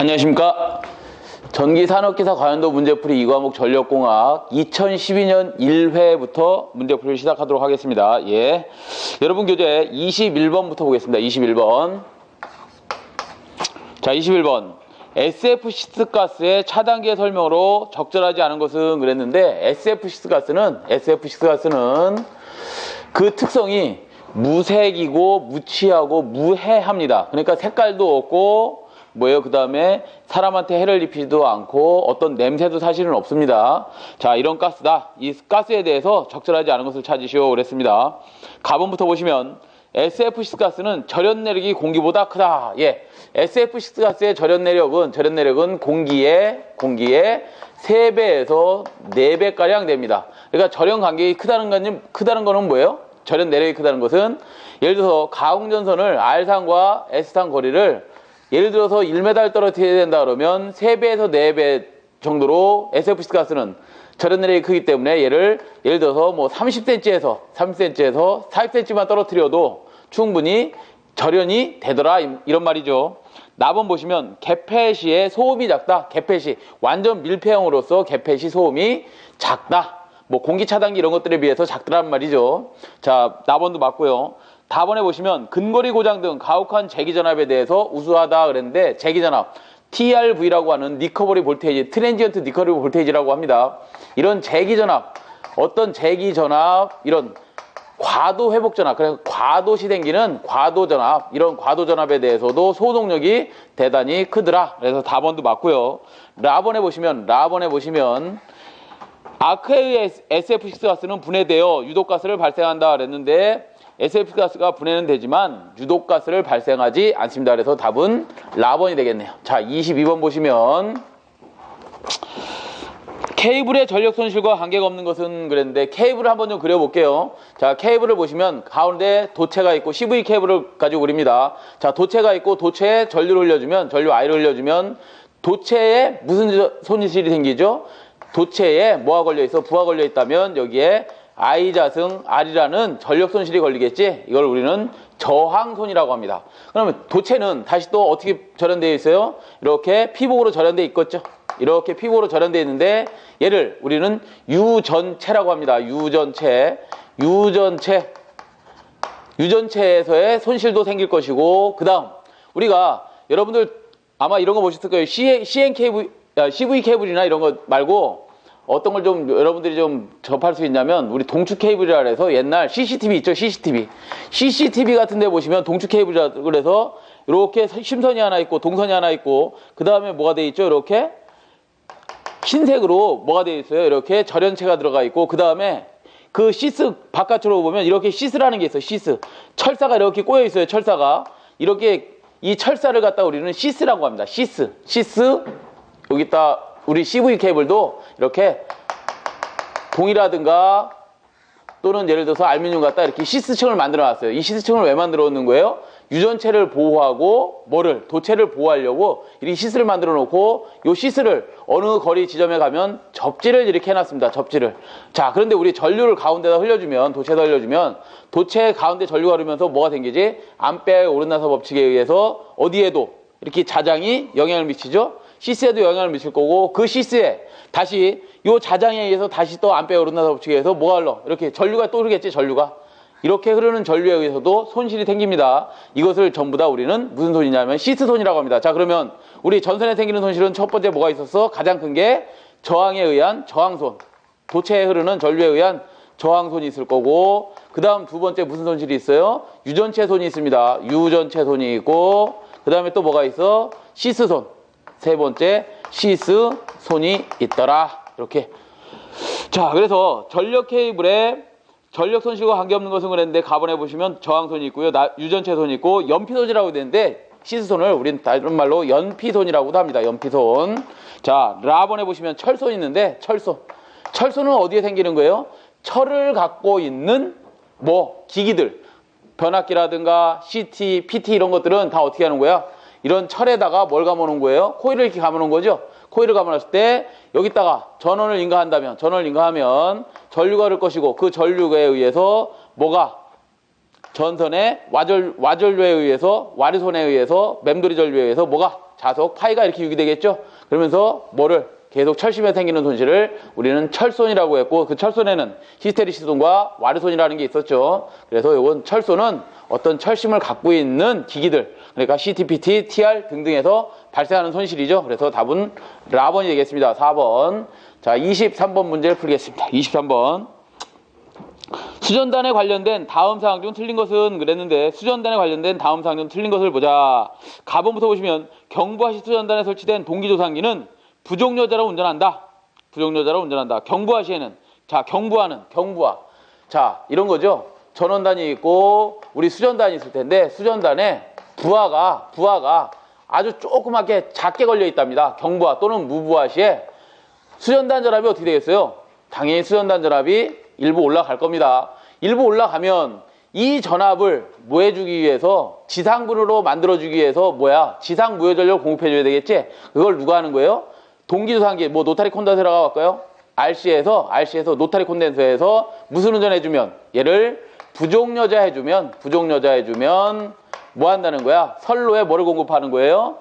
안녕하십니까. 전기산업기사 관련도 문제풀이 2과목 전력공학 2012년 1회부터 문제풀이를 시작하도록 하겠습니다. 예. 여러분 교재 21번부터 보겠습니다. 21번. 자, 21번. SF 시스가스의 차단기의 설명으로 적절하지 않은 것은 그랬는데 SF 시스가스는 그 특성이 무색이고 무취하고 무해합니다. 그러니까 색깔도 없고 그 다음에 사람한테 해를 입히지도 않고 어떤 냄새도 사실은 없습니다. 자, 이런 가스다. 이 가스에 대해서 적절하지 않은 것을 찾으시오 그랬습니다. 가본부터 보시면 SF 시스가스는 절연 내력이 공기보다 크다. 예, SF 시스가스의 절연 내력은 공기의 3배에서 4배가량 됩니다. 그러니까 절연 간격이 크다는 거는 뭐예요? 절연 내력이 크다는 것은 예를 들어서 가공전선을 R상과 S상 거리를 예를 들어서 1m 떨어뜨려야 된다 그러면 3배에서 4배 정도로 SF 시스가스는 절연 내력이 크기 때문에 예를 들어서 30cm에서 40cm만 떨어뜨려도 충분히 절연이 되더라 이런 말이죠. 나번 보시면 개폐시의 소음이 작다. 개폐시 완전 밀폐형으로서 개폐시 소음이 작다. 공기 차단기 이런 것들에 비해서 작더란 말이죠. 자, 나번도 맞고요. 다번에 보시면 근거리 고장 등 가혹한 재기전압에 대해서 우수하다 그랬는데 재기전압 TRV라고 하는 리커버리 볼테이지, 트랜지언트 리커버리 볼테이지라고 합니다. 이런 재기전압, 어떤 재기전압, 이런 과도 회복전압, 그래서 과도시 생기는 과도전압, 이런 과도전압에 대해서도 소동력이 대단히 크더라. 그래서 다번도 맞고요. 라번에 보시면 아크에 의해 SF 시스가스는 분해되어 유독가스를 발생한다 그랬는데 SF 가스가 분해는 되지만 유독가스를 발생하지 않습니다. 그래서 답은 라번이 되겠네요. 자, 22번 보시면 케이블의 전력 손실과 관계가 없는 것은 그랬는데 케이블을 한번 좀 그려볼게요. 자, 케이블을 보시면 가운데 도체가 있고 CV 케이블을 가지고 그립니다. 자, 도체가 있고 도체에 전류를 흘려주면 I를 흘려주면 도체에 무슨 손실이 생기죠? 도체에 뭐가 걸려있어? 부하 걸려있다면 여기에 I자승 R이라는 전력 손실이 걸리겠지? 이걸 우리는 저항손이라고 합니다. 그러면 도체는 다시 또 어떻게 절연되어 있어요? 이렇게 피복으로 절연되어 있겠죠? 이렇게 피복으로 절연되어 있는데 얘를 우리는 유전체라고 합니다. 유전체에서의 손실도 생길 것이고 그 다음 우리가 여러분들 아마 이런 거 보셨을 거예요. CV 케이블이나 이런 거 말고 어떤 걸 좀 여러분들이 좀 접할 수 있냐면 우리 동축 케이블이라 해서 옛날 CCTV 있죠? CCTV 같은 데 보시면 동축 케이블이라 그래서 이렇게 심선이 하나 있고 동선이 하나 있고 그 다음에 뭐가 돼 있죠? 이렇게 흰색으로 뭐가 돼 있어요? 이렇게 절연체가 들어가 있고 그 다음에 그 시스 바깥으로 보면 이렇게 시스라는 게 있어요. 시스. 철사가 이렇게 꼬여 있어요. 철사가. 이렇게 이 철사를 갖다 우리는 시스라고 합니다. 시스. 여기다 우리 CV 케이블도 이렇게 동이라든가 또는 예를 들어서 알루미늄 갖다 이렇게 시스층을 만들어 놨어요. 이 시스층을 왜 만들어 놓는 거예요? 유전체를 보호하고 도체를 보호하려고 이 시스를 만들어 놓고 이 시스를 어느 거리 지점에 가면 접지를 이렇게 해놨습니다. 접지를. 자, 그런데 우리 전류를 가운데다 흘려주면 도체에다 흘려주면 도체 가운데 전류가 흐르면서 뭐가 생기지? 암페어의 오른나사 법칙에 의해서 어디에도 이렇게 자장이 영향을 미치죠? 시스에도 영향을 미칠 거고 그 시스에 다시 요 자장에 의해서 다시 또 암페어 오른나사 법칙에 의해서 뭐가 흘러? 이렇게 전류가 또 흐르겠지, 전류가. 이렇게 흐르는 전류에 의해서도 손실이 생깁니다. 이것을 전부 다 우리는 무슨 손이냐면 시스손이라고 합니다. 자, 그러면 우리 전선에 생기는 손실은 첫 번째 뭐가 있었어? 가장 큰 게 저항에 의한 저항손. 도체에 흐르는 전류에 의한 저항손이 있을 거고 그 다음 두 번째 무슨 손실이 있어요? 유전체손이 있습니다. 유전체손이 있고 그 다음에 또 뭐가 있어? 시스손. 세 번째 시스손이 있더라. 이렇게. 자, 그래서 전력 케이블에 전력 손실과 관계없는 것은 그랬는데 가번에 보시면 저항손이 있고요. 유전체손이 있고 연피손이라고 되는데 시스손을 우린 다른 말로 연피손이라고도 합니다. 연피손. 자, 라번에 보시면 철손이 있는데 철손은 어디에 생기는 거예요? 철을 갖고 있는 기기들 변압기라든가 CT, PT 이런 것들은 다 어떻게 하는 거야? 이런 철에다가 뭘 감아놓은 거예요? 코일을 이렇게 감아놓은 거죠? 코일을 감아놨을 때 여기다가 전원을 인가하면 전류가 흐를 것이고 그 전류에 의해서 뭐가 전선의 와전류에 의해서, 와류손에 의해서, 맴돌이 전류에 의해서 뭐가? 자석, 파이가 이렇게 유기되겠죠? 그러면서 뭐를? 계속 철심에 생기는 손실을 우리는 철손이라고 했고, 그 철손에는 히스테리시손과 와류손이라는 게 있었죠. 그래서 이건 철손은 어떤 철심을 갖고 있는 기기들, 그러니까 CTPT, TR 등등에서 발생하는 손실이죠. 그래서 답은 라번이 되겠습니다. 4번. 자, 23번 문제를 풀겠습니다. 23번. 수전단에 관련된 다음 사항 중 틀린 것은 그랬는데, 수전단에 관련된 다음 사항 중 틀린 것을 보자. 가번부터 보시면 경부하시 수전단에 설치된 동기조상기는 부족여자로 운전한다. 부족여자로 운전한다. 경부하시에는, 자, 경부화. 자, 이런 거죠. 전원단이 있고 우리 수전단이 있을 텐데, 수전단에 부하가 아주 조그맣게 작게 걸려 있답니다. 경부하 또는 무부하 시에 수전단 전압이 어떻게 되겠어요? 당연히 수전단 전압이 일부 올라갈 겁니다. 일부 올라가면 이 전압을 뭐 해주기 위해서, 지상분으로 만들어주기 위해서 지상 무효전력을 공급해줘야 되겠지? 그걸 누가 하는 거예요? 동기조상기, 뭐 노타리 콘덴서라고 할까요? RC에서 노타리 콘덴서에서 무슨 운전해주면, 얘를 부족여자 해주면 뭐 한다는 거야? 선로에 뭐를 공급하는 거예요?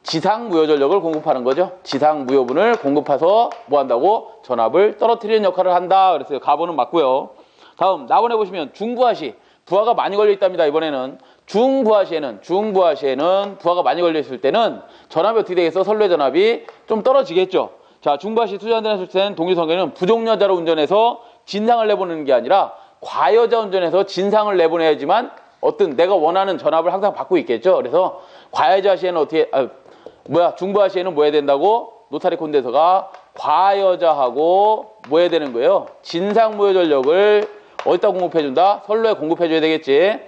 지상무효전력을 공급하는 거죠. 지상무효분을 공급해서 뭐 한다고? 전압을 떨어뜨리는 역할을 한다. 그랬어요. 가보는 맞고요. 다음 나번에 보시면 중부하시, 부하가 많이 걸려 있답니다. 이번에는 중부하시에는 부하가 많이 걸려 있을 때는 전압이 어떻게 되겠어? 선로의 전압이 좀 떨어지겠죠. 자, 중부하시 수전단에 설치된 동기성계는 부족여자로 운전해서 진상을 내보내는 게 아니라 과여자 운전해서 진상을 내보내야지만 어떤 내가 원하는 전압을 항상 받고 있겠죠. 그래서 과여자 시에는 중부하 시에는 뭐 해야 된다고? 노타리 콘덴서가 과여자하고 뭐 해야 되는 거예요? 진상무효 전력을 어디다 공급해준다? 선로에 공급해줘야 되겠지.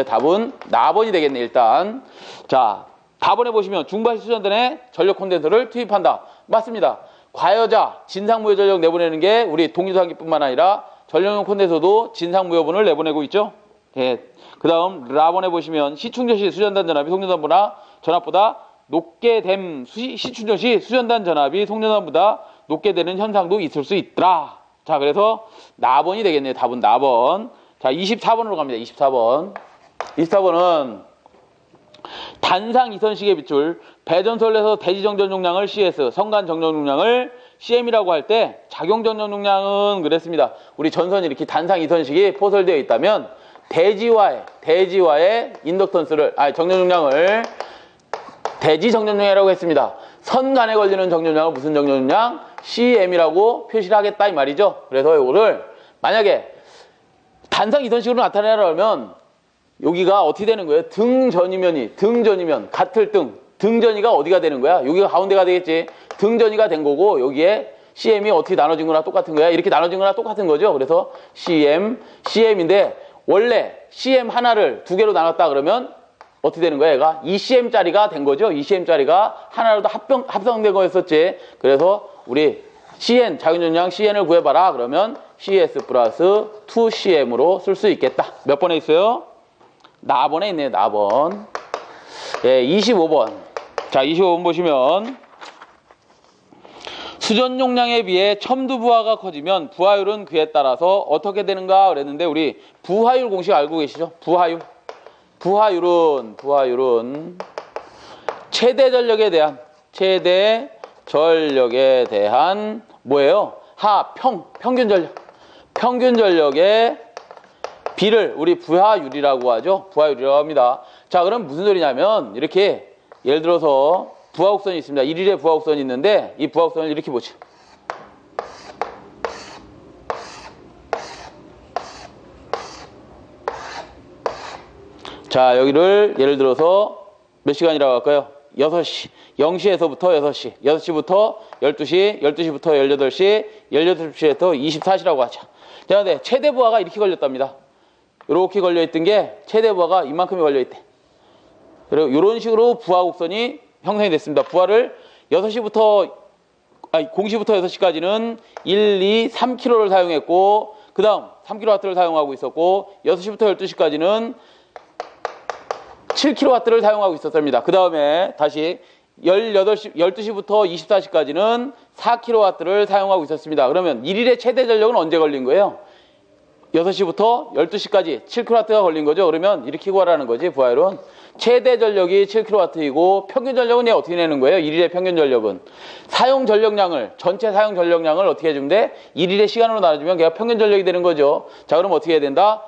답은 나번이 되겠네, 일단. 자, 다번에 보시면 중부하시 수전단에 전력 콘덴서를 투입한다. 맞습니다. 과여자, 진상무효 전력 내보내는 게 우리 동기조상기뿐만 아니라 전력용 콘덴서도 진상무효분을 내보내고 있죠. 예. 그 다음 라번에 보시면 시충전 시 수전단 전압이 전압보다 높게 됨, 시충전 시 수전단 전압이 송전단보다 높게 되는 현상도 있을 수 있더라. 자, 그래서 나번이 되겠네요. 답은 나번. 자, 24번으로 갑니다. 24번은 단상 이선식의 비출, 배전설에서 대지정전 용량을 CS, 성간 정전 용량을 CM이라고 할 때 작용 정전 용량은 그랬습니다. 우리 전선이 이렇게 단상 이선식이 포설되어 있다면 대지와의 인덕턴스를, 정전 용량을 대지 정전 용량이라고 했습니다. 선간에 걸리는 정전 용량을 무슨 정전 용량? CM이라고 표시를 하겠다 이 말이죠. 그래서 이거를 만약에 단상 이선식으로 나타내려면 여기가 어떻게 되는 거예요? 등전이면 같을 등전이가 어디가 되는 거야? 여기가 가운데가 되겠지. 등전이가 된 거고 여기에 CM이 어떻게 나눠진 거나 똑같은 거야? 이렇게 나눠진 거나 똑같은 거죠. 그래서 CM인데 원래 CM 하나를 두 개로 나눴다 그러면 어떻게 되는 거야? 얘가 2CM짜리가 된 거죠. 2CM짜리가 하나로 더 합성된 거였었지. 그래서 우리 CN, 작용전량 CN을 구해봐라. 그러면 CS 플러스 2CM으로 쓸 수 있겠다. 몇 번에 있어요? 나번에 있네요. 나번. 예, 25번. 자, 25번 보시면 수전 용량에 비해 첨두 부하가 커지면 부하율은 그에 따라서 어떻게 되는가 그랬는데 우리 부하율 공식 알고 계시죠? 부하율은 최대 전력에 대한 뭐예요? 평균 전력의 비를 우리 부하율이라고 하죠. 부하율이라고 합니다. 자, 그럼 무슨 소리냐면 이렇게 예를 들어서 부하곡선이 있습니다. 1일에 부하곡선이 있는데 이 부하곡선을 이렇게 보죠. 자, 여기를 예를 들어서 몇 시간이라고 할까요? 6시. 0시에서부터 6시. 6시부터 12시, 12시부터 18시, 18시부터 24시라고 하죠. 자, 근데 최대 부하가 이렇게 걸렸답니다. 이렇게 걸려있던 게 최대 부하가 이만큼이 걸려있대. 그리고 이런 식으로 부하 곡선이 형성이 됐습니다. 부하를 6시부터, 공시부터 6시까지는 1, 2, 3kW를 사용했고, 그 다음 3kW를 사용하고 있었고, 6시부터 12시까지는 7kW를 사용하고 있었습니다. 그 다음에 다시 12시부터 24시까지는 4kW를 사용하고 있었습니다. 그러면 1일의 최대 전력은 언제 걸린 거예요? 6시부터 12시까지 7kW가 걸린 거죠. 그러면 이렇게 구하라는 거지, 부하율은. 최대 전력이 7kW이고 평균 전력은 얘 어떻게 내는 거예요? 1일의 평균 전력은. 사용 전력량을, 전체 사용 전력량을 어떻게 해주면 돼? 1일의 시간으로 나눠주면 걔가 평균 전력이 되는 거죠. 자, 그럼 어떻게 해야 된다?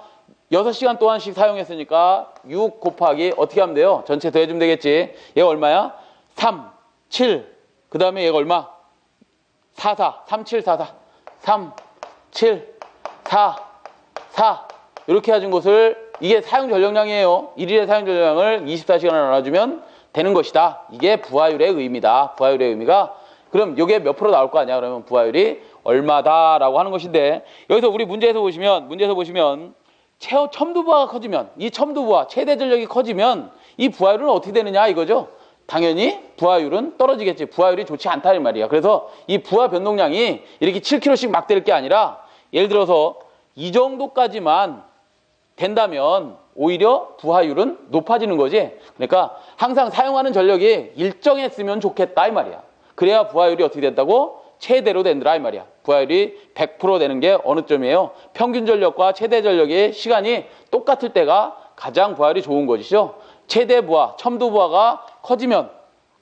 6시간 동안씩 사용했으니까 6 곱하기 어떻게 하면 돼요? 전체 더해주면 되겠지. 얘가 얼마야? 3, 7. 그 다음에 얘가 얼마? 4, 4. 3, 7, 4, 4. 3, 7, 4, 4. 이렇게 해준 것을 이게 사용 전력량이에요. 1일의 사용 전력량을 24시간을 나눠주면 되는 것이다. 이게 부하율의 의미다. 부하율의 의미가. 그럼 이게 몇 프로 나올 거 아니야? 그러면 부하율이 얼마다라고 하는 것인데, 여기서 우리 문제에서 보시면 첨두부하가 커지면, 이 첨두부하 최대 전력이 커지면 이 부하율은 어떻게 되느냐 이거죠. 당연히 부하율은 떨어지겠지. 부하율이 좋지 않다는 말이야. 그래서 이 부하 변동량이 이렇게 7kg씩 막 될 게 아니라, 예를 들어서 이 정도까지만 된다면 오히려 부하율은 높아지는 거지. 그러니까 항상 사용하는 전력이 일정했으면 좋겠다 이 말이야. 그래야 부하율이 어떻게 된다고? 최대로 된다 이 말이야. 부하율이 100% 되는 게 어느 점이에요? 평균 전력과 최대 전력의 시간이 똑같을 때가 가장 부하율이 좋은 것이죠. 최대 부하, 첨두 부하가 커지면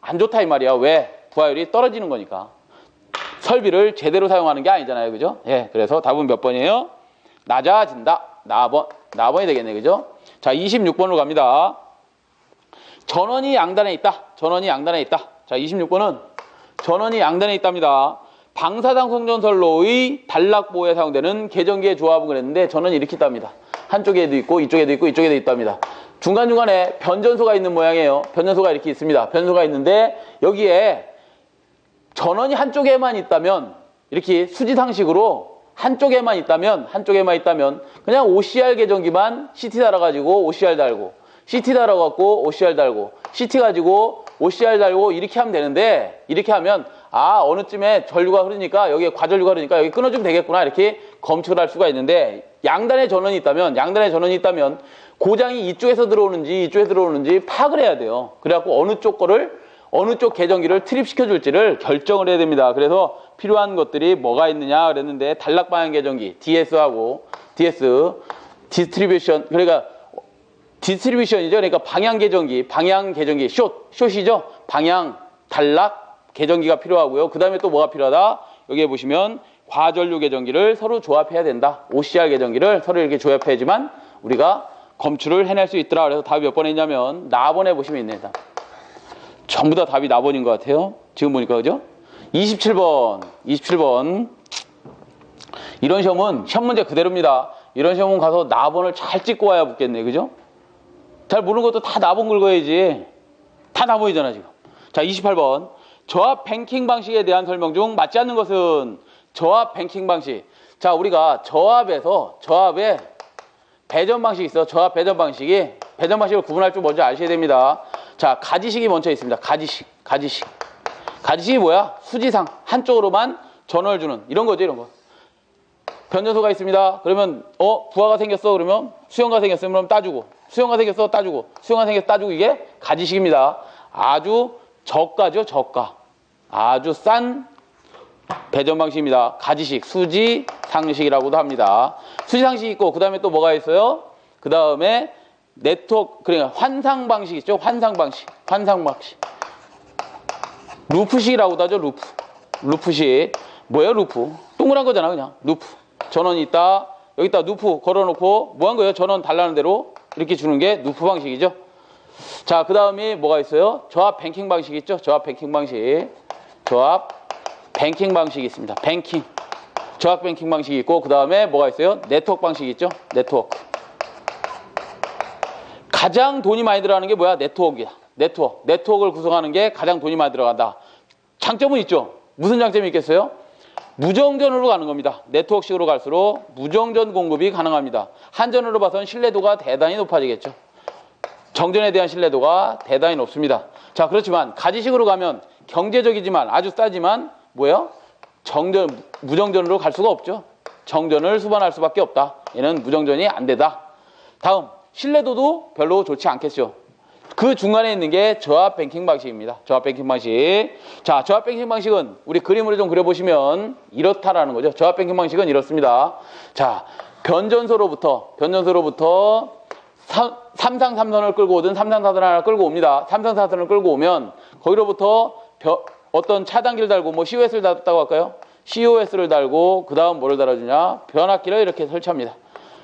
안 좋다 이 말이야. 왜? 부하율이 떨어지는 거니까. 설비를 제대로 사용하는 게 아니잖아요. 그죠? 예. 그래서 답은 몇 번이에요? 낮아진다. 나번이 되겠네. 그죠? 자, 26번으로 갑니다. 전원이 양단에 있다. 전원이 양단에 있다. 자, 26번은 전원이 양단에 있답니다. 방사당성전선로의 단락보호에 사용되는 계전기의 조합은 그랬는데, 전원이 이렇게 있답니다. 한쪽에도 있고 이쪽에도 있고 이쪽에도 있답니다. 중간중간에 변전소가 있는 모양이에요. 변전소가 이렇게 있습니다. 변전소가 있는데 여기에 전원이 한쪽에만 있다면, 이렇게 수지상식으로 한쪽에만 있다면 그냥 OCR 계전기만 CT 달아가지고 OCR 달고, CT 달아갖고 OCR 달고, CT 가지고 OCR 달고 이렇게 하면 되는데, 이렇게 하면 어느 쯤에 전류가 흐르니까 여기에 과전류가 흐르니까 여기 끊어주면 되겠구나 이렇게 검측을 할 수가 있는데, 양단에 전원이 있다면 고장이 이쪽에서 들어오는지 이쪽에서 들어오는지 파악을 해야 돼요. 그래갖고 어느 쪽 계전기를 트립시켜 줄지를 결정을 해야 됩니다. 그래서 필요한 것들이 뭐가 있느냐 그랬는데, 단락 방향 계전기 DS하고 디스트리뷰션, 그러니까 디스트리뷰션이죠. 그러니까 방향 계전기 숏이죠. 방향 단락 계전기가 필요하고요. 그 다음에 또 뭐가 필요하다? 여기에 보시면 과전류 계전기를 서로 조합해야 된다. OCR 계전기를 서로 이렇게 조합해야지만 우리가 검출을 해낼 수 있더라. 그래서 답이 몇 번에 있냐면 나번에 보시면 있네. 전부 다 답이 나번인 것 같아요. 지금 보니까. 그죠? 27번. 이런 시험은 시험 문제 그대로입니다. 이런 시험은 가서 나번을 잘 찍고 와야 붙겠네. 그죠? 잘 모르는 것도 다 나번 긁어야지. 다 나번이잖아 지금. 자, 28번. 저압 뱅킹 방식에 대한 설명 중 맞지 않는 것은? 저압 뱅킹 방식. 자, 우리가 저압에 배전 방식이 있어. 저압 배전 방식을 구분할 줄 먼저 아셔야 됩니다. 자, 가지식이 먼저 있습니다. 가지식이 뭐야? 수지상 한쪽으로만 전원을 주는 이런 거죠. 이런 거. 변전소가 있습니다. 그러면 부하가 생겼어. 그러면 수용가 생겼으면 그럼 따주고, 수용가 생겼어 따주고, 수용가 생겼어 따주고, 이게 가지식입니다. 아주 저가죠. 저가. 아주 싼 배전 방식입니다. 가지식, 수지 상식이라고도 합니다. 수지 상식이 있고, 그 다음에 또 뭐가 있어요? 그 다음에 네트워크, 그러니까 환상 방식 있죠. 환상 방식. 루프식이라고도 하죠. 루프식. 뭐예요? 루프. 동그란 거잖아. 그냥 루프. 전원이 있다. 여기다 루프 걸어놓고 뭐 한 거예요? 전원 달라는 대로 이렇게 주는 게 루프 방식이죠. 자, 그 다음에 뭐가 있어요? 저압 뱅킹 방식 있죠. 저압 뱅킹 방식이 있습니다. 저압 뱅킹 방식이 있고, 그 다음에 뭐가 있어요? 네트워크 방식이 있죠. 가장 돈이 많이 들어가는 게 뭐야? 네트워크이야. 네트워크를 구성하는 게 가장 돈이 많이 들어간다. 장점은 있죠. 무슨 장점이 있겠어요? 무정전으로 가는 겁니다. 네트워크식으로 갈수록 무정전 공급이 가능합니다. 한전으로 봐서는 신뢰도가 대단히 높아지겠죠. 정전에 대한 신뢰도가 대단히 높습니다. 자, 그렇지만 가지식으로 가면 경제적이지만 아주 싸지만 뭐예요? 무정전으로 갈 수가 없죠. 정전을 수반할 수밖에 없다. 얘는 무정전이 안 되다. 다음, 신뢰도도 별로 좋지 않겠죠. 그 중간에 있는 게 저압 뱅킹 방식입니다. 저압 뱅킹 방식. 자, 저압 뱅킹 방식은 우리 그림으로 좀 그려보시면 이렇다라는 거죠. 저압 뱅킹 방식은 이렇습니다. 자, 변전소로부터 삼상삼선을 끌고 오든 삼상사선을 하나 끌고 옵니다. 삼상사선을 끌고 오면 거기로부터 어떤 차단기를 달고 뭐 COS를 달았다고 할까요? COS를 달고 그 다음 뭐를 달아주냐? 변압기를 이렇게 설치합니다.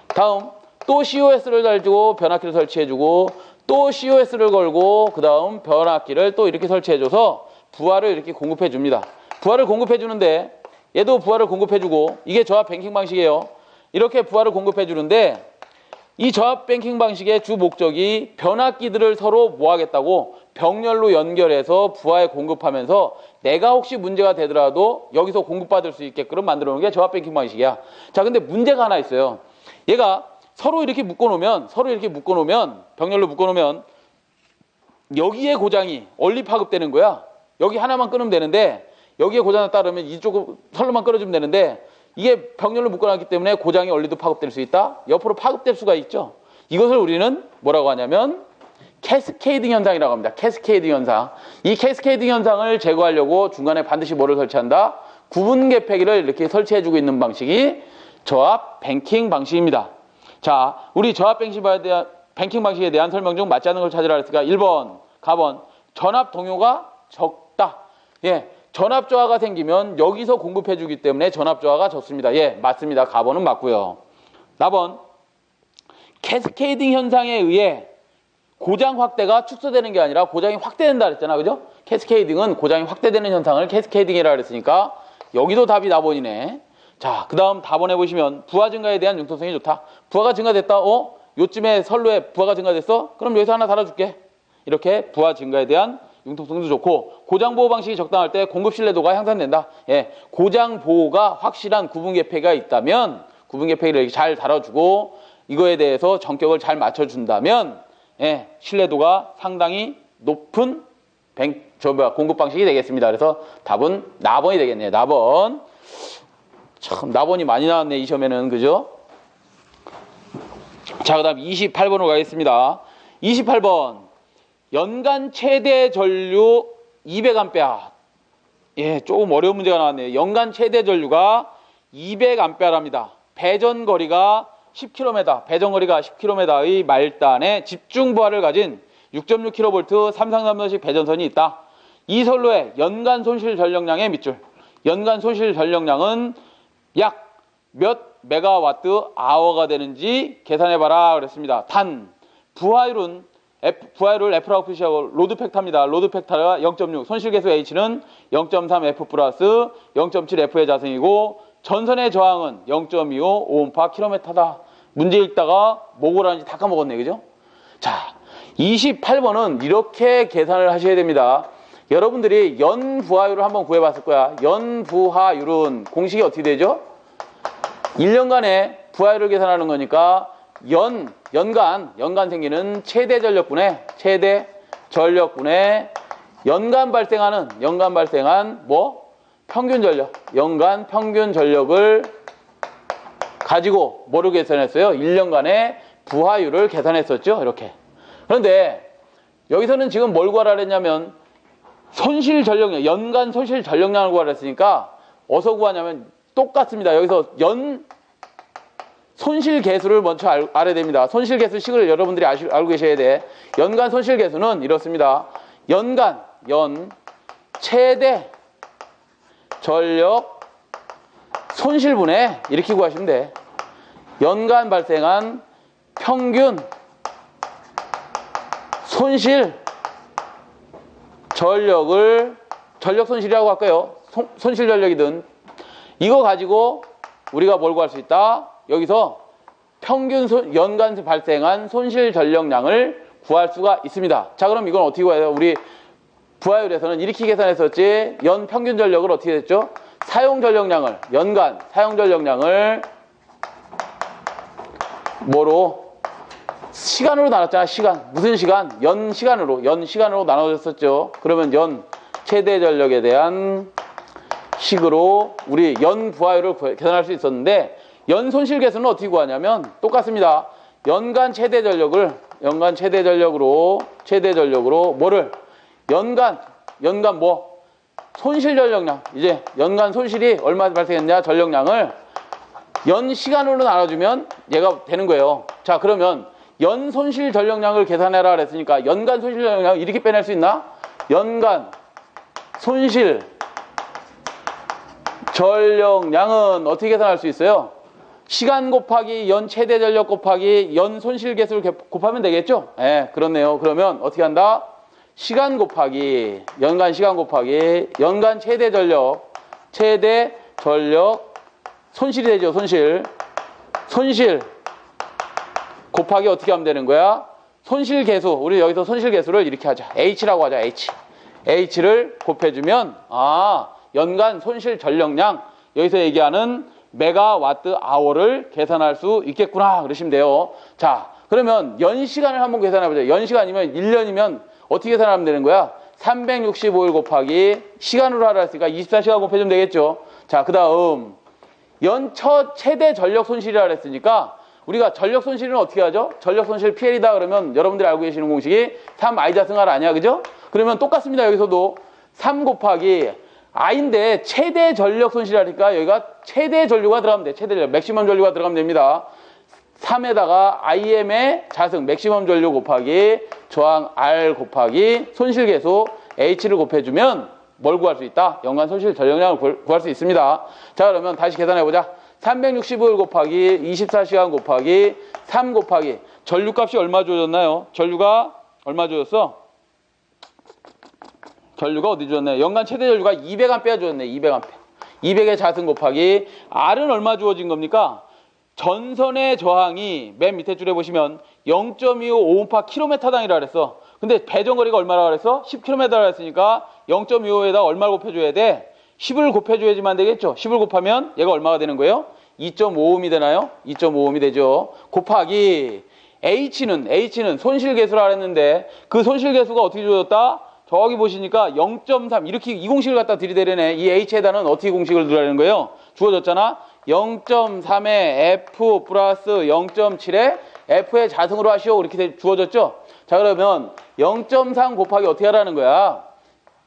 다음 또 COS를 달고 변압기를 설치해주고 또 COS를 걸고 그 다음 변압기를 또 이렇게 설치해줘서 부하를 이렇게 공급해줍니다. 부하를 공급해주는데 얘도 부하를 공급해주고 이게 저압 뱅킹 방식이에요. 이렇게 부하를 공급해주는데 이 저압 뱅킹 방식의 주 목적이 변압기들을 서로 뭐 하겠다고 병렬로 연결해서 부하에 공급하면서 내가 혹시 문제가 되더라도 여기서 공급받을 수 있게끔 만들어 놓은 게 저압 뱅킹 방식이야. 자, 근데 문제가 하나 있어요. 얘가 서로 이렇게 묶어놓으면 병렬로 묶어놓으면 여기에 고장이 원리 파급되는 거야. 여기 하나만 끊으면 되는데 여기에 고장이 따르면 이쪽 선로만 끌어주면 되는데 이게 병렬로 묶어놨기 때문에 고장이 원리도 파급될 수 있다. 옆으로 파급될 수가 있죠. 이것을 우리는 뭐라고 하냐면 캐스케이딩 현상이라고 합니다. 캐스케이딩 현상. 이 캐스케이딩 현상을 제거하려고 중간에 반드시 뭐를 설치한다? 구분 개폐기를 이렇게 설치해주고 있는 방식이 저압 뱅킹 방식입니다. 자, 우리 저압 뱅킹 방식에 대한 설명 중 맞지 않는 걸 찾으라 했으니까 1번, 가번. 전압 동요가 적다. 예, 전압 저하가 생기면 여기서 공급해주기 때문에 전압 저하가 적습니다. 예, 맞습니다. 가번은 맞고요. 나번, 캐스케이딩 현상에 의해 고장 확대가 축소되는 게 아니라 고장이 확대된다 그랬잖아. 그죠? 캐스케이딩은 고장이 확대되는 현상을 캐스케이딩이라 그랬으니까 여기도 답이 나번이네. 자, 그 다음 답번에 보시면 부하 증가에 대한 융통성이 좋다. 부하가 증가됐다. 요쯤에 선로에 부하가 증가됐어? 그럼 여기서 하나 달아줄게. 이렇게 부하 증가에 대한 융통성도 좋고 고장 보호 방식이 적당할 때 공급 신뢰도가 향상된다. 예, 고장 보호가 확실한 구분 개폐가 있다면 구분 개폐기를 이렇게 잘 달아주고 이거에 대해서 전격을 잘 맞춰준다면 예, 신뢰도가 상당히 높은 공급 방식이 되겠습니다. 그래서 답은 나번이 되겠네요. 나번. 참 나번이 많이 나왔네 이 시험에는. 그죠? 자, 그 다음 28번으로 가겠습니다. 28번 연간 최대 전류 200A. 예, 조금 어려운 문제가 나왔네요. 연간 최대 전류가 200A랍니다. 배전거리가 10km, 배전거리가 10km의 말단에 집중 부하를 가진 6.6kV 삼상삼선식 배전선이 있다. 이 선로의 연간 손실 전력량의 밑줄. 연간 손실 전력량은 약 몇 메가와트 아워가 되는지 계산해봐라 그랬습니다. 단 부하율은 부하율을 F라고 표시하고 로드 팩터입니다. 로드 팩터가 0.6, 손실계수 H는 0.3 F 플러스 0.7 F의 자승이고 전선의 저항은 0.25 오음파 킬로미터다. 문제 읽다가 뭐고 하는지 다 까먹었네. 그죠? 자, 28번은 이렇게 계산을 하셔야 됩니다. 여러분들이 연부하율을 한번 구해봤을 거야. 연부하율은 공식이 어떻게 되죠? 1년간의 부하율을 계산하는 거니까 연간 생기는 최대 전력분의 연간 발생한 뭐? 평균 전력. 연간 평균 전력을 가지고 뭐를 계산했어요? 1년간의 부하율을 계산했었죠. 이렇게. 그런데 여기서는 지금 뭘 구하라 그랬냐면 손실 전력량, 연간 손실 전력량을 구하라 했으니까 어디서 구하냐면 똑같습니다. 여기서 손실 계수를 먼저 알아야 됩니다. 손실 계수 식을 여러분들이 알고 계셔야 돼. 연간 손실 계수는 이렇습니다. 최대 전력 손실분해 이렇게 구하시면 돼. 연간 발생한 평균 손실 전력 손실이라고 할까요? 손실 전력이든 이거 가지고 우리가 뭘 구할 수 있다? 여기서 평균 연간 발생한 손실 전력량을 구할 수가 있습니다. 자, 그럼 이건 어떻게 구해요? 우리 부하율에서는 이렇게 계산했었지. 연 평균 전력을 어떻게 했죠? 연간 사용 전력량을 뭐로? 시간으로 나눴잖아. 시간. 무슨 시간? 연 시간으로 나눠졌었죠. 그러면 연 최대 전력에 대한 식으로 우리 연 부하율을 계산할 수 있었는데 연 손실 계수는 어떻게 구하냐면 똑같습니다. 연간 최대 전력으로 뭐를 연간 손실 전력량. 이제 연간 손실이 얼마 발생했냐 전력량을 연 시간으로 나눠주면 얘가 되는 거예요. 자, 그러면 연 손실 전력량을 계산해라 그랬으니까 연간 손실 전력량을 이렇게 빼낼 수 있나? 연간 손실 전력량은 어떻게 계산할 수 있어요? 시간 곱하기 연 최대 전력 곱하기 연 손실 개수를 곱하면 되겠죠? 예, 그렇네요. 그러면 어떻게 한다? 시간 곱하기 연간 시간 곱하기 연간 최대 전력 손실이 되죠. 손실 곱하기 어떻게 하면 되는 거야? 손실 개수. 우리 여기서 손실 개수를 이렇게 하자. H라고 하자. H를 곱해주면 연간 손실 전력량, 여기서 얘기하는 메가와트 아워를 계산할 수 있겠구나 그러시면 돼요. 자, 그러면 연 시간을 한번 계산해 보자. 연 시간이면 1년이면 어떻게 계산하면 되는 거야? 365일 곱하기 시간으로 하라 했으니까 24시간 곱해주면 되겠죠. 자, 그 다음 연 최대 전력 손실이라 그랬으니까 우리가 전력 손실은 어떻게 하죠? 전력 손실 PL이다 그러면 여러분들이 알고 계시는 공식이 3I 승R 아니야, 그죠? 그러면 똑같습니다. 여기서도 3 곱하기 I인데 최대 전력 손실이라니까 여기가 최대 전류가 들어가면 돼. 최대 전력, 맥시멈 전류가 들어가면 됩니다. 3에다가 IM의 자승, 맥시멈 전류 곱하기 저항 R 곱하기 손실 계수 H를 곱해주면 뭘 구할 수 있다? 연간 손실 전력량을 구할 수 있습니다. 자, 그러면 다시 계산해보자. 365일 곱하기 24시간 곱하기 3 곱하기 전류값이 얼마 주어졌나요? 전류가 얼마 주어졌어? 전류가 어디 주었네? 연간 최대 전류가 200A 주었네. 200A. 200의 자승 곱하기 R은 얼마 주어진 겁니까? 전선의 저항이 맨 밑에 줄에 보시면 0.25 오음파 킬로미터당이라 그랬어. 근데 배전거리가 얼마라 그랬어? 10km라 했으니까 0.25에다 얼마를 곱해줘야 돼? 10을 곱해줘야지만 되겠죠. 10을 곱하면 얘가 얼마가 되는 거예요? 2.5ohm이 되나요? 2.5ohm이 되죠. 곱하기 H는 손실계수라 그랬는데 그 손실계수가 어떻게 주어졌다? 저기 보시니까 0.3 이렇게 이 공식을 갖다 들이대려네. 이 H에다는 어떻게 공식을 들어라는 거예요? 주어졌잖아. 0.3에 F 플러스 0.7에 F의 자승으로 하시오. 이렇게 주어졌죠? 자, 그러면 0.3 곱하기 어떻게 하라는 거야?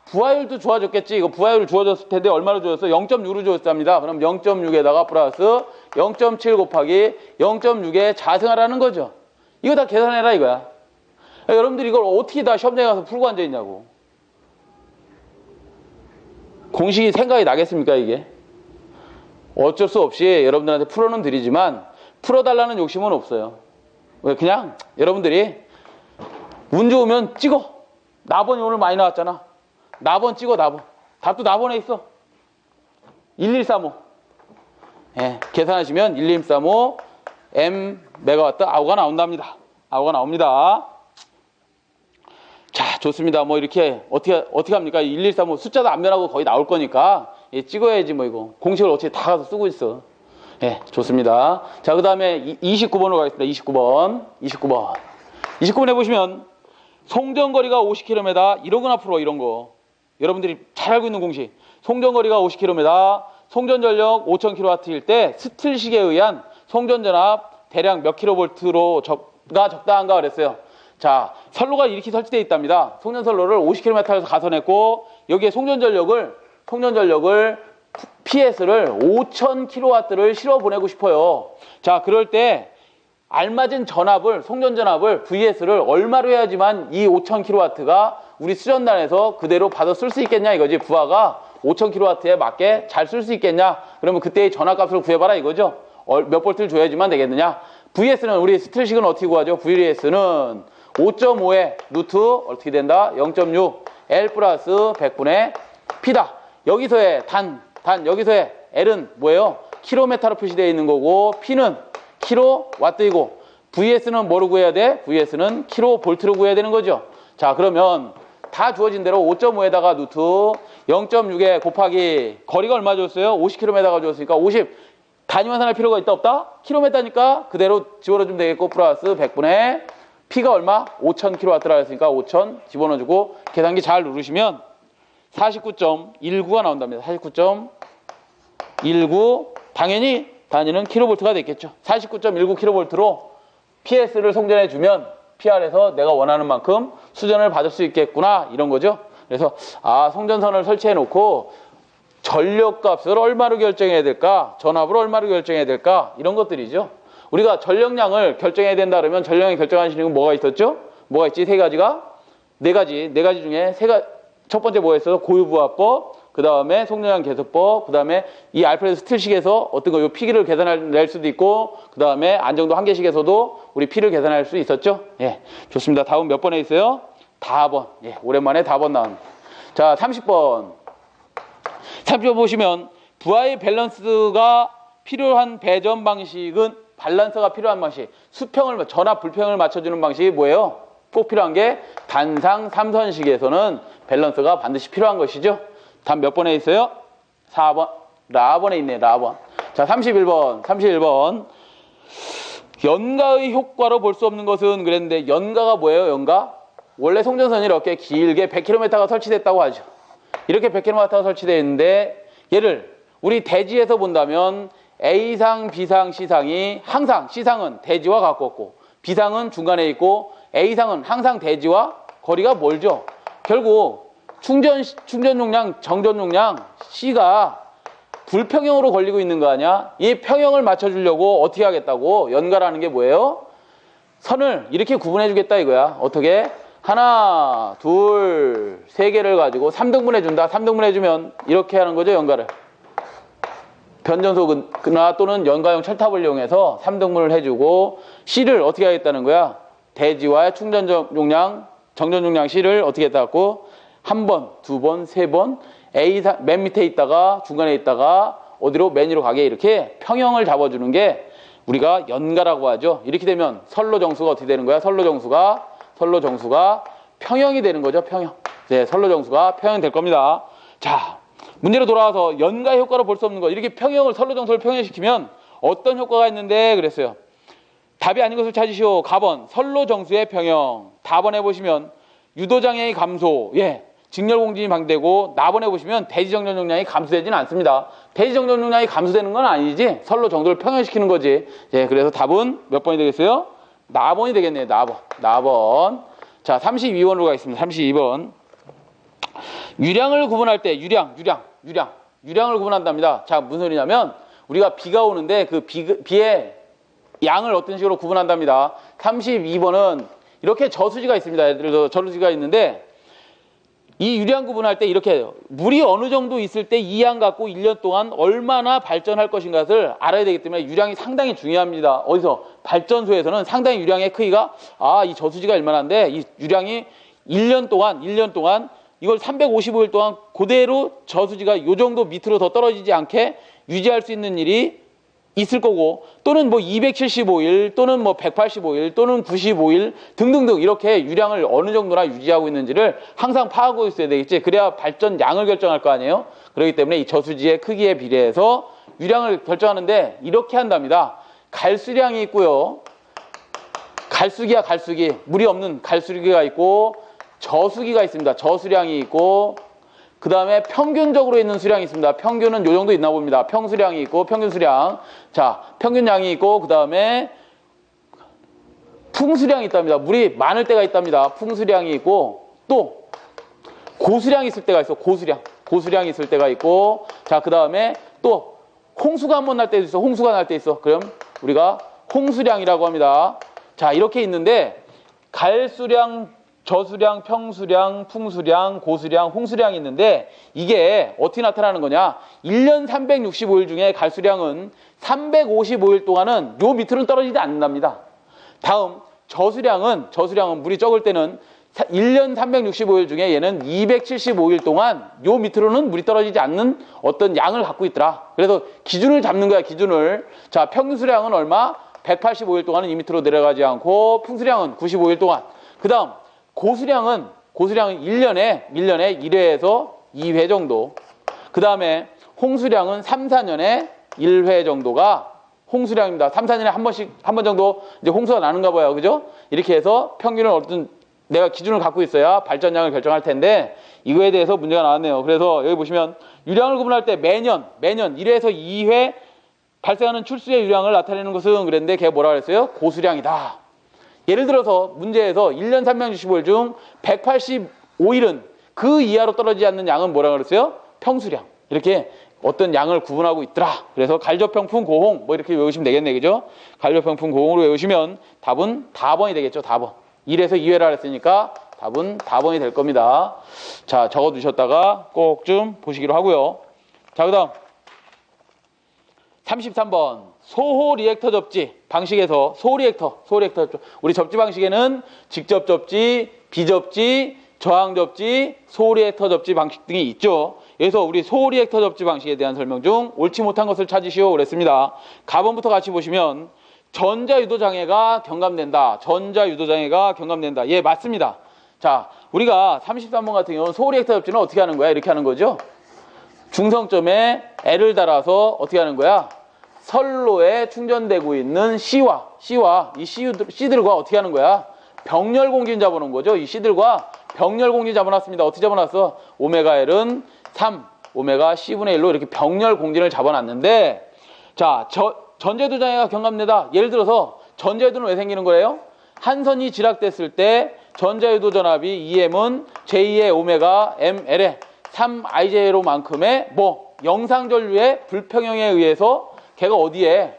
부하율도 주어졌겠지. 이거 부하율 주어졌을 텐데 얼마로 주어졌어? 0.6으로 주어졌답니다. 그럼 0.6에다가 플러스 0.7 곱하기 0.6에 자승하라는 거죠. 이거 다 계산해라 이거야. 여러분들이 이걸 어떻게 다 시험장에 가서 풀고 앉아있냐고. 공식이 생각이 나겠습니까 이게? 어쩔 수 없이 여러분들한테 풀어는 드리지만 풀어달라는 욕심은 없어요. 왜? 그냥 여러분들이 운 좋으면 찍어. 나번이 오늘 많이 나왔잖아. 나번 찍어. 나번. 답도 나번에 있어. 1135. 예, 계산하시면 1135 M 메가와트 아우가 나온답니다. 아우가 나옵니다. 자, 좋습니다. 뭐 이렇게 어떻게 합니까? 1135 숫자도 안 변하고 거의 나올 거니까 예, 찍어야지 뭐 이거. 공식을 어떻게 다 가서 쓰고 있어. 예, 좋습니다. 자, 그 다음에 29번으로 가겠습니다. 29번. 29번에 보시면 송전거리가 50km 이러거나 풀어 이런 거. 여러분들이 잘 알고 있는 공식. 송전거리가 50km, 송전전력 5000kW일 때 스틸식에 의한 송전전압 대략 몇 kV가 적당한가 그랬어요. 자, 선로가 이렇게 설치되어 있답니다. 송전선로를 50km에서 가선했고 여기에 송전전력을 PS를 5000kW를 실어 보내고 싶어요. 자, 그럴 때 알맞은 송전전압을 VS를 얼마로 해야지만 이 5000kW가 우리 수전단에서 그대로 받아 쓸 수 있겠냐 이거지. 부하가 5000kW에 맞게 잘 쓸 수 있겠냐. 그러면 그때의 전압값을 구해봐라 이거죠. 몇 볼트를 줘야지만 되겠느냐. VS는 우리 스틸식은 어떻게 구하죠? VS는 5.5의 루트 어떻게 된다? 0.6 L 플러스 100분의 P다. 여기서의 여기서의 L은 뭐예요? 킬로미터로 표시되어 있는 거고 P는 킬로와트이고 VS는 뭐로 구해야 돼? VS는 킬로볼트로 구해야 되는 거죠. 자, 그러면 다 주어진 대로 5.5에다가 루트 0.6에 곱하기 거리가 얼마 줬어요? 50km가 줬으니까 50 단위 환산할 필요가 있다 없다? 킬로미터니까 그대로 집어넣어주면 되겠고 플러스 100분의 P가 얼마? 5000kW라 했으니까 5000 집어넣어주고 계산기 잘 누르시면 49.19가 나온답니다. 49.19 당연히 단위는 킬로볼트가 됐겠죠. 49.19kV로 PS를 송전해주면 PR에서 내가 원하는 만큼 수전을 받을 수 있겠구나 이런 거죠. 그래서 송전선을 설치해 놓고 전력값을 얼마로 결정해야 될까? 전압을 얼마로 결정해야 될까? 이런 것들이죠. 우리가 전력량을 결정해야 된다 그러면 전력량 결정하시는 건 뭐가 있었죠? 뭐가 있지? 세 가지가? 네 가지 중에 첫 번째 뭐가 있어서 고유부하법, 그 다음에 속력량 계수법, 그 다음에 이 알프레드 스틸식에서 어떤 거, 요 피기를 계산할 수도 있고, 그 다음에 안정도 한계식에서도 우리 피를 계산할 수 있었죠? 예, 좋습니다. 다음 몇 번에 있어요? 다번. 예, 오랜만에 다번 나옵니다. 자, 30번. 30번 보시면, 부하의 밸런스가 필요한 배전 방식은, 밸런스가 필요한 방식, 수평을, 전압 불평을 맞춰주는 방식이 뭐예요? 꼭 필요한 게 단상 3선식에서는 밸런스가 반드시 필요한 것이죠. 다음 몇 번에 있어요? 4번. 라번에 있네, 라번. 자, 31번. 연가의 효과로 볼 수 없는 것은 그랬는데, 연가가 뭐예요, 연가? 원래 송전선이 이렇게 길게 100km가 설치됐다고 하죠. 이렇게 100km가 설치되어 있는데, 얘를 우리 대지에서 본다면 A상, B상, C상이 항상 C상은 대지와 가깝고 B상은 중간에 있고 A상은 항상 대지와 거리가 멀죠. 결국 충전 용량, 정전 용량 C가 불평형으로 걸리고 있는 거 아니야? 이 평형을 맞춰주려고 어떻게 하겠다고? 연가라는 게 뭐예요? 선을 이렇게 구분해 주겠다 이거야. 어떻게? 하나, 둘, 세 개를 가지고 3등분 해준다. 3등분 해주면 이렇게 하는 거죠, 연가를. 변전소나 또는 연가용 철탑을 이용해서 3등분을 해주고 C를 어떻게 하겠다는 거야? 대지와의 충전 용량, 정전 용량 C를 어떻게 했다고? 한 번, 두 번, 세 번 맨 밑에 있다가 중간에 있다가 어디로? 맨 위로 가게 이렇게 평형을 잡아주는 게 우리가 연가라고 하죠. 이렇게 되면 선로정수가 어떻게 되는 거야? 선로정수가 평형이 되는 거죠. 평형. 네, 선로정수가 평형이 될 겁니다. 자, 문제로 돌아와서 연가의 효과로 볼 수 없는 거. 이렇게 선로정수를 평형시키면 어떤 효과가 있는데 그랬어요. 답이 아닌 것을 찾으시오. 가번, 선로정수의 평형. 다번 해보시면 유도장애의 감소. 예, 직렬공진이 방대고, 나번 해보시면 대지정전 용량이 감소되지는 않습니다. 대지정전 용량이 감소되는 건 아니지. 선로정도를 평형시키는 거지. 예, 그래서 답은 몇 번이 되겠어요? 나번이 되겠네요. 나번. 자, 32번으로 가겠습니다. 32번. 유량을 구분할 때, 유량을 구분한답니다. 자, 무슨 소리냐면, 우리가 비가 오는데 그 비의 양을 어떤 식으로 구분한답니다. 32번은 이렇게 저수지가 있습니다. 예를 들어서 저수지가 있는데, 이 유량 구분할 때 이렇게 물이 어느 정도 있을 때 이 양 갖고 1년 동안 얼마나 발전할 것인가를 알아야 되기 때문에 유량이 상당히 중요합니다. 어디서? 발전소에서는 상당히 유량의 크기가, 이 저수지가 얼마나인데 이 유량이 1년 동안 이걸 355일 동안 그대로 저수지가 이 정도 밑으로 더 떨어지지 않게 유지할 수 있는 일이 있을 거고, 또는 뭐 275일 또는 뭐 185일 또는 95일 등등등 이렇게 유량을 어느 정도나 유지하고 있는지를 항상 파악하고 있어야 되겠지. 그래야 발전량을 결정할 거 아니에요. 그렇기 때문에 이 저수지의 크기에 비례해서 유량을 결정하는데 이렇게 한답니다. 갈수량이 있고요. 갈수기야, 갈수기. 물이 없는 갈수기가 있고, 저수기가 있습니다. 저수량이 있고, 그 다음에 평균적으로 있는 수량이 있습니다. 평균은 요 정도 있나 봅니다. 평수량이 있고, 평균수량. 자, 평균량이 있고, 그 다음에 풍수량이 있답니다. 물이 많을 때가 있답니다. 풍수량이 있고, 또 고수량이 있을 때가 있어. 고수량이 있을 때가 있고, 자, 그 다음에 또 홍수가 한 번 날 때도 있어. 홍수가 날 때 있어. 그럼 우리가 홍수량이라고 합니다. 자, 이렇게 있는데 갈수량, 저수량, 평수량, 풍수량, 고수량, 홍수량이 있는데 이게 어떻게 나타나는 거냐? 1년 365일 중에 갈수량은 355일 동안은 요 밑으로는 떨어지지 않는답니다. 다음 저수량은 물이 적을 때는 1년 365일 중에 얘는 275일 동안 요 밑으로는 물이 떨어지지 않는 어떤 양을 갖고 있더라. 그래서 기준을 잡는 거야, 기준을. 자, 평수량은 얼마? 185일 동안은 이 밑으로 내려가지 않고, 풍수량은 95일 동안. 그 다음 고수량은 1년에 1회에서 2회 정도. 그 다음에 홍수량은 3, 4년에 1회 정도가 홍수량입니다. 3, 4년에 한 번 정도 이제 홍수가 나는가 봐요. 그죠? 이렇게 해서 평균을 어떤 내가 기준을 갖고 있어야 발전량을 결정할 텐데 이거에 대해서 문제가 나왔네요. 그래서 여기 보시면 유량을 구분할 때 매년 1회에서 2회 발생하는 출수의 유량을 나타내는 것은 그랬는데 걔가 뭐라 그랬어요? 고수량이다. 예를 들어서 문제에서 1년 365일 중 185일은 그 이하로 떨어지지 않는 양은 뭐라 그랬어요? 평수량. 이렇게 어떤 양을 구분하고 있더라. 그래서 갈저평풍 고홍 뭐 이렇게 외우시면 되겠네, 그죠? 갈저평풍 고홍으로 외우시면 답은 다번이 되겠죠, 다번. 1에서 2회라 했으니까 답은 다번이 될 겁니다. 자, 적어 두셨다가 꼭 좀 보시기로 하고요. 자, 그 다음 33번 소호 리액터 접지 방식에서 소호 리액터 우리 접지 방식에는 직접 접지, 비접지, 저항 접지, 소호 리액터 접지 방식 등이 있죠. 그래서 우리 소호 리액터 접지 방식에 대한 설명 중 옳지 못한 것을 찾으시오 그랬습니다. 가번부터 같이 보시면 전자유도장애가 경감된다. 전자유도장애가 경감된다. 예, 맞습니다. 자, 우리가 33번 같은 경우는 소호 리액터 접지는 어떻게 하는 거야? 이렇게 하는 거죠. 중성점에 L을 달아서 어떻게 하는 거야? 선로에 충전되고 있는 C와 이 C들과 어떻게 하는 거야? 병렬 공진 잡아놓은 거죠. 이 C들과 병렬 공진 잡아놨습니다. 어떻게 잡아놨어? 오메가 L은 3, 오메가 C분의 1로 이렇게 병렬 공진을 잡아놨는데, 자, 전자유도 장애가 경감되다. 예를 들어서 전자유도는 왜 생기는 거예요? 한 선이 지락됐을 때 전자유도 전압이 EM은 제2의 오메가 ML의 3IJ로만큼의 뭐 영상전류의 불평형에 의해서 걔가 어디에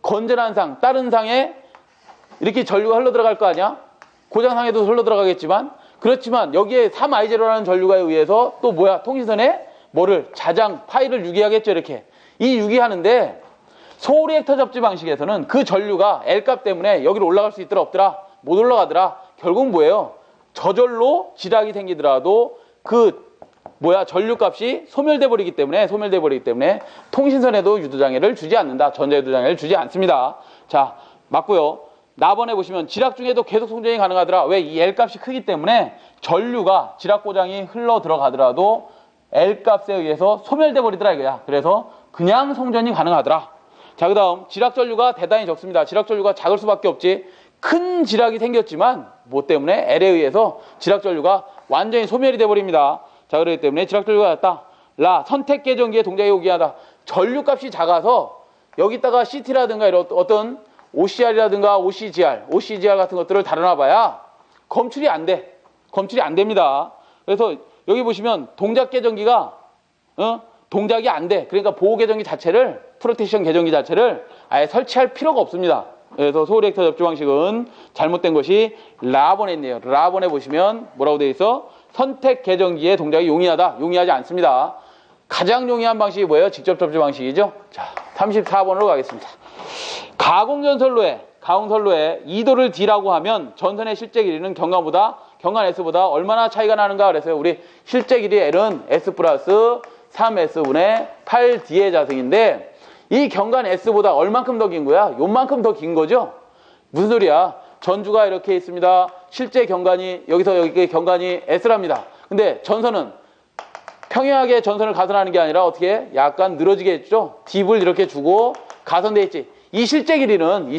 건전한 상, 다른 상에 이렇게 전류가 흘러 들어갈 거 아니야? 고장상에도 흘러 들어가겠지만, 그렇지만 여기에 3I0라는 전류가 의해서 또 뭐야? 통신선에 뭐를 자장, 파일을 유기하겠죠, 이렇게. 이 유기하는데 소호 리액터 접지 방식에서는 그 전류가 L값 때문에 여기로 올라갈 수 있더라 없더라? 못 올라가더라. 결국 뭐예요? 저절로 지락이 생기더라도 그 전류값이 소멸돼 버리기 때문에 통신선에도 유도장애를 주지 않는다. 전자유도장애를 주지 않습니다. 자, 맞고요. 나번에 보시면 지락 중에도 계속 송전이 가능하더라. 왜? 이 L값이 크기 때문에 전류가 지락 고장이 흘러 들어가더라도 L값에 의해서 소멸돼 버리더라 이거야. 그래서 그냥 송전이 가능하더라. 자, 그 다음 지락 전류가 대단히 적습니다. 지락 전류가 작을 수밖에 없지. 큰 지락이 생겼지만 뭐 때문에? L에 의해서 지락 전류가 완전히 소멸이 돼 버립니다. 자, 그렇기 때문에 지락 전류가 같다. 선택 계정기의 동작이 요기하다. 전류값이 작아서 여기다가 CT라든가 이런 어떤 OCR이라든가 OCGR 같은 것들을 다뤄놔봐야 검출이 안 돼. 검출이 안 됩니다. 그래서 여기 보시면 동작 계정기가 동작이 안 돼. 그러니까 보호 계정기 자체를, 프로텍션 계정기 자체를 아예 설치할 필요가 없습니다. 그래서 소호 리액터 접지 방식은 잘못된 것이 라번에 있네요. 라번에 보시면 뭐라고 되어 있어? 선택 계정기의 동작이 용이하다. 용이하지 않습니다. 가장 용이한 방식이 뭐예요? 직접 접지 방식이죠. 자, 34번으로 가겠습니다. 가공전선로에 2도를 D라고 하면 전선의 실제 길이는 경간 S보다 얼마나 차이가 나는가 그래서요. 우리 실제 길이 L은 S 플러스 3S분의 8D의 자승인데 이 경간 S보다 얼만큼 더 긴 거야? 요만큼 더 긴 거죠? 무슨 소리야? 전주가 이렇게 있습니다. 실제 경간이 여기서 여기 경간이 S랍니다. 근데 전선은 평행하게 전선을 가선하는 게 아니라 어떻게 약간 늘어지게 했죠? 딥을 이렇게 주고 가선돼 있지. 이 실제 길이 L은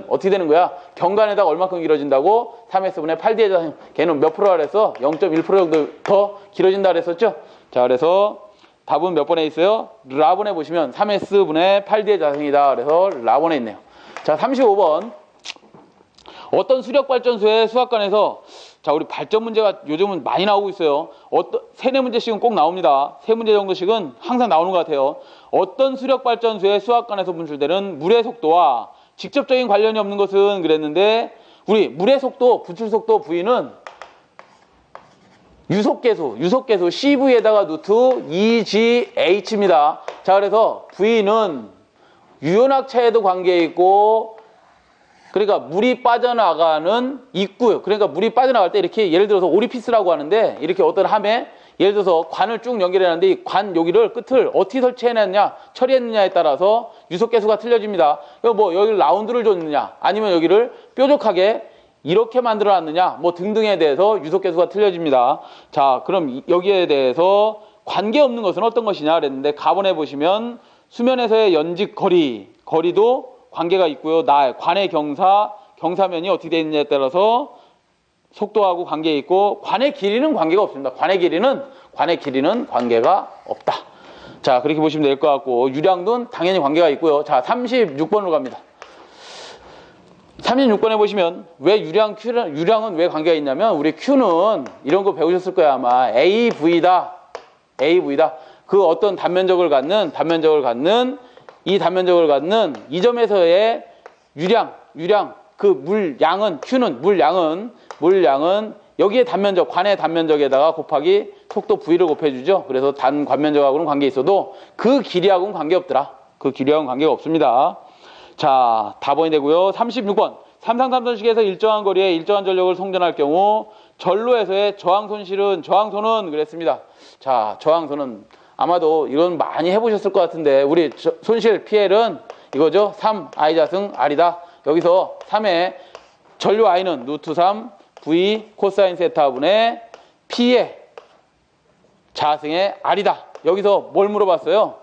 어떻게 되는 거야? 경간에다가 얼마큼 길어진다고? 3S분의 8D의 자승. 걔는 몇 프로라 그랬어? 0.1% 정도 더 길어진다 그랬었죠? 자, 그래서 답은 몇 번에 있어요? 라번에 보시면 3S분의 8D의 자승이다. 그래서 라번에 있네요. 자, 35번. 어떤 수력발전소의 수학관에서, 자, 우리 발전 문제가 요즘은 많이 나오고 있어요. 세네 문제씩은 꼭 나옵니다. 세 문제 정도씩은 항상 나오는 것 같아요. 어떤 수력발전소의 수학관에서 분출되는 물의 속도와 직접적인 관련이 없는 것은 그랬는데, 우리 물의 속도, 분출 속도 V는 유속계수 CV에다가 루트 EGH입니다. 자, 그래서 V는 유연학차에도 관계 있고, 그러니까 물이 빠져나가는 입구, 그러니까 물이 빠져나갈 때 이렇게 예를 들어서 오리피스라고 하는데, 이렇게 어떤 함에 예를 들어서 관을 쭉 연결해놨는데 이 관 여기를 끝을 어떻게 설치해놨냐, 처리했느냐에 따라서 유속계수가 틀려집니다. 뭐 여기를 라운드를 줬느냐, 아니면 여기를 뾰족하게 이렇게 만들어놨느냐, 뭐 등등에 대해서 유속계수가 틀려집니다. 자, 그럼 여기에 대해서 관계없는 것은 어떤 것이냐 그랬는데, 가번에 보시면 수면에서의 연직 거리도 관계가 있고요. 관의 경사면이 어떻게 되어 있느냐에 따라서 속도하고 관계 있고, 관의 길이는 관계가 없습니다. 관의 길이는 관계가 없다. 자, 그렇게 보시면 될 것 같고, 유량도 당연히 관계가 있고요. 자, 36번으로 갑니다. 36번에 보시면 왜 유량은 왜 관계가 있냐면, 우리 Q는 이런 거 배우셨을 거야 아마. AV다. AV다. 그 어떤 단면적을 갖는 이 단면적을 갖는 이 점에서의 유량 그 물양은 Q는 물양은 여기에 단면적 관의 단면적에다가 곱하기 속도 V를 곱해주죠. 그래서 단 관면적하고는 관계 있어도 그 길이하고는 관계 없더라. 그 길이하고는 관계가 없습니다. 자, 답변이 되고요. 36번. 삼상삼선식에서 일정한 거리에 일정한 전력을 송전할 경우 전로에서의 저항손은 그랬습니다. 자, 저항손은 아마도 이건 많이 해보셨을 것 같은데 우리 손실 PL은 이거죠. 3 I자승 R이다. 여기서 3의 전류 I는 루트 3 V 코사인 세타분의 P의 자승의 R이다. 여기서 뭘 물어봤어요?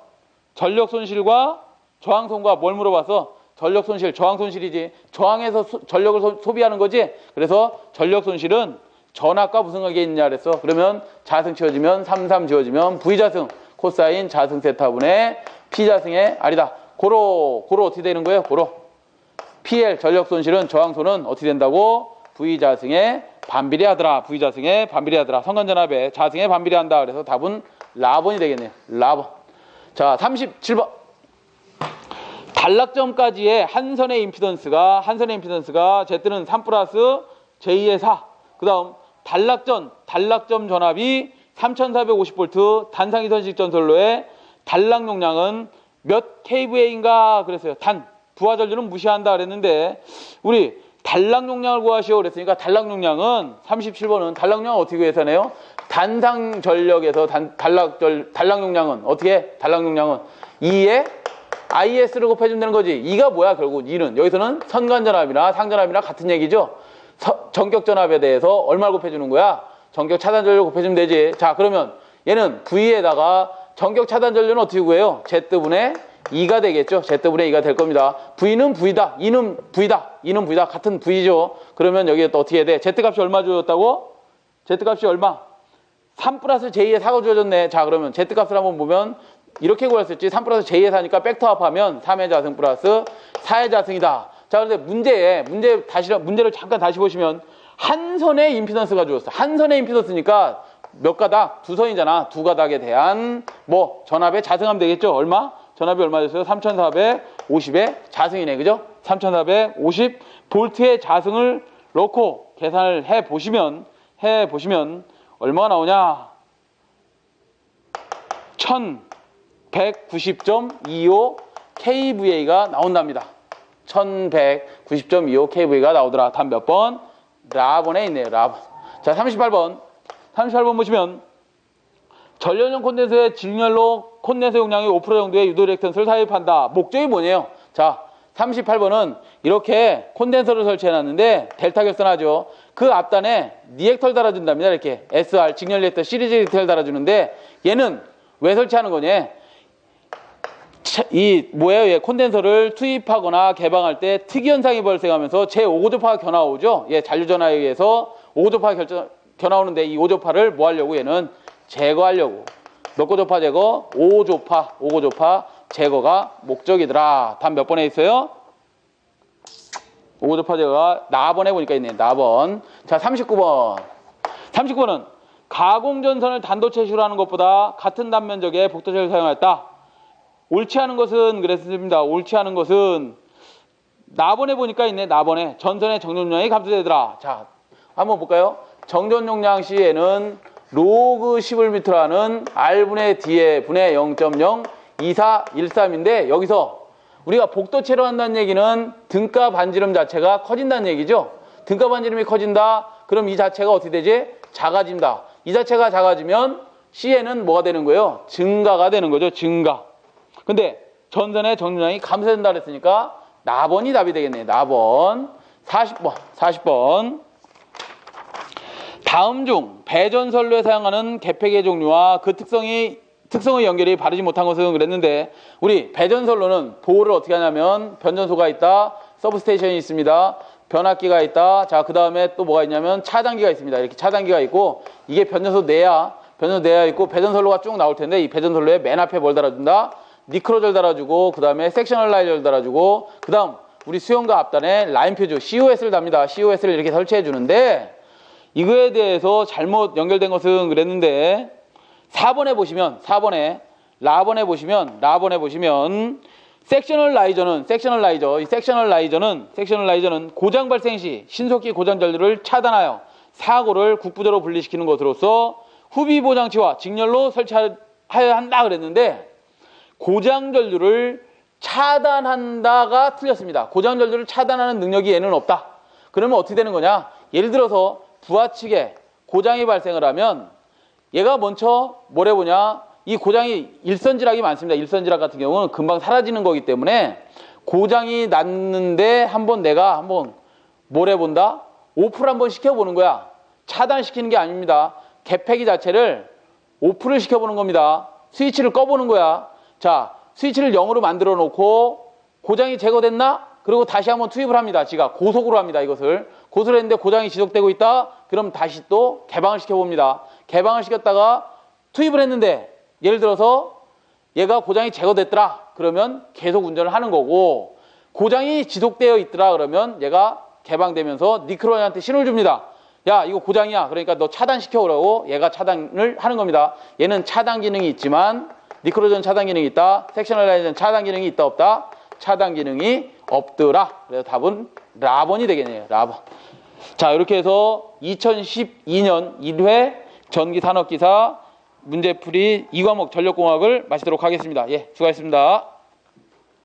전력 손실과 저항손과 뭘 물어봤어? 전력 손실, 저항 손실이지. 저항에서 전력을 소비하는 거지. 그래서 전력 손실은 전압과 무슨 관계 있느냐 그랬어. 그러면 자승 지워지면 3 지워지면 V자승 코사인 자승 세타분의 P자승의 R이다. 고로 어떻게 되는 거예요? 고로 PL 전력 손실은 저항손은 어떻게 된다고? V자승에 반비례하더라. V자승에 반비례하더라. 성간전압에 자승에 반비례한다. 그래서 답은 라번이 되겠네요. 라번. 자, 37번. 단락점까지의 한선의 임피던스가 Z는 3 플러스 J의 4. 그 다음 단락점 전압이 3450V 단상이선식 전선로의 단락 용량은 몇 kVA인가 그랬어요. 부하전류는 무시한다 그랬는데 우리 단락 용량을 구하시오 그랬으니까 단락 용량은 37번은 단락 용량은 어떻게 계산해요? 단상 전력에서 단락 용량은 어떻게? 단락 용량은 2에 IS를 곱해주면 되는 거지. 2가 뭐야 결국 2는 여기서는 선간전압이나 상전압이나 같은 얘기죠. 전격전압에 대해서 얼마를 곱해주는 거야? 전격 차단전류 곱해주면 되지. 자, 그러면 얘는 V에다가 전격 차단전류는 어떻게 구해요? Z분의 2가 되겠죠. Z분의 2가 될 겁니다. V는 V다. 2는 V다. 같은 V죠. 그러면 여기에 또 어떻게 해야 돼? Z값이 얼마 주어졌다고? Z값이 얼마? 3 플러스 J의 4가 주어졌네. 자, 그러면 Z값을 한번 보면 이렇게 구할 수 있지. 3 플러스 J의 4니까 백터합하면 3의 자승 플러스 4의 자승이다. 자, 그런데 문제를 잠깐 다시 보시면 한 선의 임피던스가 주었어. 한 선의 임피던스니까 몇 가닥? 두 선이잖아. 두 가닥에 대한 전압의 자승하면 되겠죠. 얼마? 전압이 얼마 됐어요? 3450의 자승이네. 그죠? 3450 볼트의 자승을 넣고 계산을 해 보시면 얼마가 나오냐? 1190.25 kVA가 나온답니다. 1190.25 kVA가 나오더라. 답 몇 번? 라번에 있네요. 라번. 자, 38번 보시면 전려용 콘덴서의 직렬로 콘덴서 용량이 5% 정도의 유도 리액턴스를 삽입한다. 목적이 뭐냐요? 자, 38번은 이렇게 콘덴서를 설치해놨는데 델타 결선하죠. 그 앞단에 리액터를 달아준답니다. 이렇게 SR 직렬 리액터 시리즈 리액터를 달아주는데 얘는 왜 설치하는 거냐? 얘 콘덴서를 투입하거나 개방할 때 특이현상이 발생하면서 제5고조파가 겨나오죠. 잔류전화에 의해서 5고조파가 겨나오는데 이 5조파를 뭐 하려고 얘는 제거하려고. 몇 고조파 제거? 5고조파 제거가 목적이더라. 답 몇 번에 있어요? 5고조파 제거가 나번에 보니까 있네. 나번. 자, 39번은 가공전선을 단도체식으로 하는 것보다 같은 단면적의 복도체를 사용했다. 옳지 않은 것은 그랬습니다. 옳지 않은 것은 나번에 보니까 있네. 나번에 전선의 정전 용량이 감소되더라. 자, 한번 볼까요? 정전 용량 시에는 로그 11m라는 R분의 D의 분의 0.02413인데 여기서 우리가 복도체로 한다는 얘기는 등가 반지름 자체가 커진다는 얘기죠. 등가 반지름이 커진다. 그럼 이 자체가 어떻게 되지? 작아진다. 이 자체가 작아지면 C에는 뭐가 되는 거예요? 증가가 되는 거죠. 증가. 근데 전선의 정전량이 감소된다 그랬으니까 나번이 답이 되겠네요. 나번. 40번. 다음 중 배전선로에 사용하는 개폐기의 종류와 그 특성의 연결이 바르지 못한 것은 그랬는데 우리 배전선로는 보호를 어떻게 하냐면 변전소가 있다. 서브스테이션이 있습니다. 변압기가 있다. 자, 그 다음에 또 뭐가 있냐면 차단기가 있습니다. 이렇게 차단기가 있고 이게 변전소 내야 있고 배전선로가 쭉 나올 텐데 이 배전선로에 맨 앞에 뭘 달아준다? 니크로젤 달아주고 그 다음에 섹셔널 라이저를 달아주고 그 다음 우리 수용과 앞단에 라인 퓨즈 COS를 답니다. COS를 이렇게 설치해 주는데 이거에 대해서 잘못 연결된 것은 그랬는데 4번에 보시면 4번에 라번에 보시면 섹셔널 라이저, 이 섹셔널 라이저는 고장 발생 시 신속히 고장 전류를 차단하여 사고를 국부적으로 분리시키는 것으로서 후비 보장치와 직렬로 설치하여야 한다 그랬는데 고장 전류를 차단한다가 틀렸습니다. 고장 전류를 차단하는 능력이 얘는 없다. 그러면 어떻게 되는 거냐? 예를 들어서 부하 측에 고장이 발생을 하면 얘가 먼저 뭘 해보냐? 이 고장이 일선지락이 많습니다. 일선지락 같은 경우는 금방 사라지는 거기 때문에 고장이 났는데 내가 한번 뭘 해본다? 오프를 한번 시켜보는 거야. 차단시키는 게 아닙니다. 개폐기 자체를 오프를 시켜보는 겁니다. 스위치를 꺼보는 거야. 자, 스위치를 0으로 만들어 놓고 고장이 제거됐나? 그리고 다시 한번 투입을 합니다. 지가 고속으로 합니다. 이것을 고속을 했는데 고장이 지속되고 있다? 그럼 다시 또 개방을 시켜봅니다. 개방을 시켰다가 투입을 했는데 예를 들어서 얘가 고장이 제거됐더라. 그러면 계속 운전을 하는 거고 고장이 지속되어 있더라. 그러면 얘가 개방되면서 니크로젠한테 신호를 줍니다. 야, 이거 고장이야. 그러니까 너 차단시켜 그러고 얘가 차단을 하는 겁니다. 얘는 차단 기능이 있지만 니크로젠 차단 기능이 있다. 섹셔널 라이저는 차단 기능이 있다 없다? 차단 기능이 없더라. 그래서 답은 라번이 되겠네요. 라번. 자, 이렇게 해서 2012년 1회 전기산업기사 문제풀이 2과목 전력공학을 마치도록 하겠습니다. 예, 수고하셨습니다.